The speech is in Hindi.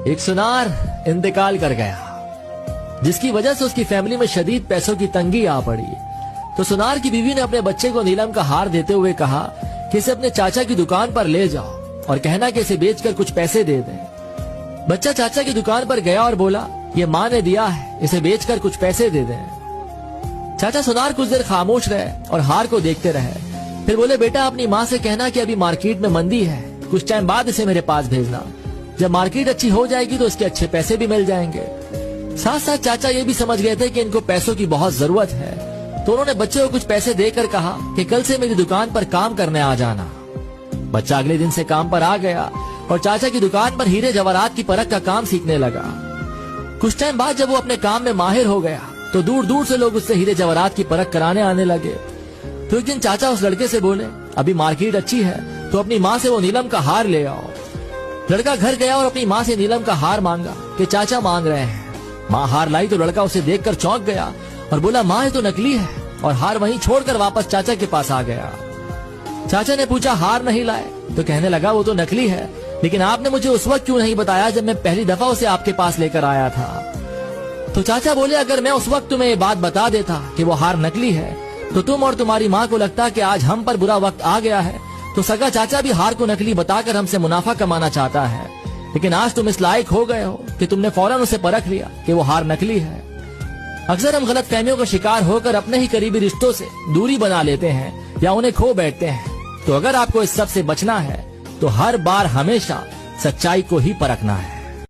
एक सुनार इंतकाल कर गया, जिसकी वजह से उसकी फैमिली में शदीद पैसों की तंगी आ पड़ी। तो सुनार की बीवी ने अपने बच्चे को नीलम का हार देते हुए कहा कि इसे अपने चाचा की दुकान पर ले जाओ और कहना कि इसे बेचकर कुछ पैसे दे दें। बच्चा चाचा की दुकान पर गया और बोला, ये माँ ने दिया है, इसे बेचकर कुछ पैसे दे दें। चाचा सुनार कुछ देर खामोश रहे और हार को देखते रहे। फिर बोले, बेटा अपनी माँ से कहना कि अभी मार्केट में मंदी है, कुछ टाइम बाद इसे मेरे पास भेजना। जब मार्केट अच्छी हो जाएगी तो इसके अच्छे पैसे भी मिल जाएंगे। साथ साथ चाचा ये भी समझ गए थे कि इनको पैसों की बहुत जरूरत है, तो उन्होंने बच्चे को कुछ पैसे देकर कहा कि कल से मेरी दुकान पर काम करने आ जाना। बच्चा अगले दिन से काम पर आ गया और चाचा की दुकान पर हीरे जवाहरात की परख का काम सीखने लगा। कुछ टाइम बाद जब वो अपने काम में माहिर हो गया तो दूर दूर से लोग उससे हीरे जवाहरात की परख कराने आने लगे। तो एक दिन चाचा उस लड़के से बोले, अभी मार्केट अच्छी है तो अपनी माँ से वो नीलम का हार ले आओ। लड़का घर गया और अपनी माँ से नीलम का हार मांगा कि चाचा मांग रहे हैं। माँ हार लाई तो लड़का उसे देखकर चौंक गया और बोला, माँ ये तो नकली है, और हार वहीं छोड़कर वापस चाचा के पास आ गया। चाचा ने पूछा, हार नहीं लाए? तो कहने लगा, वो तो नकली है, लेकिन आपने मुझे उस वक्त क्यों नहीं बताया जब मैं पहली दफा उसे आपके पास लेकर आया था? तो चाचा बोले, अगर मैं उस वक्त तुम्हें ये बात बता देता कि वो हार नकली है तो तुम और तुम्हारी माँ को लगता कि आज हम पर बुरा वक्त आ गया है, तो सगा चाचा भी हार को नकली बताकर हमसे मुनाफा कमाना चाहता है। लेकिन आज तुम इस लायक हो गए हो कि तुमने फौरन उसे परख लिया कि वो हार नकली है। अक्सर हम गलत फहमियों का शिकार होकर अपने ही करीबी रिश्तों से दूरी बना लेते हैं या उन्हें खो बैठते हैं। तो अगर आपको इस सब से बचना है तो हर बार हमेशा सच्चाई को ही परखना है।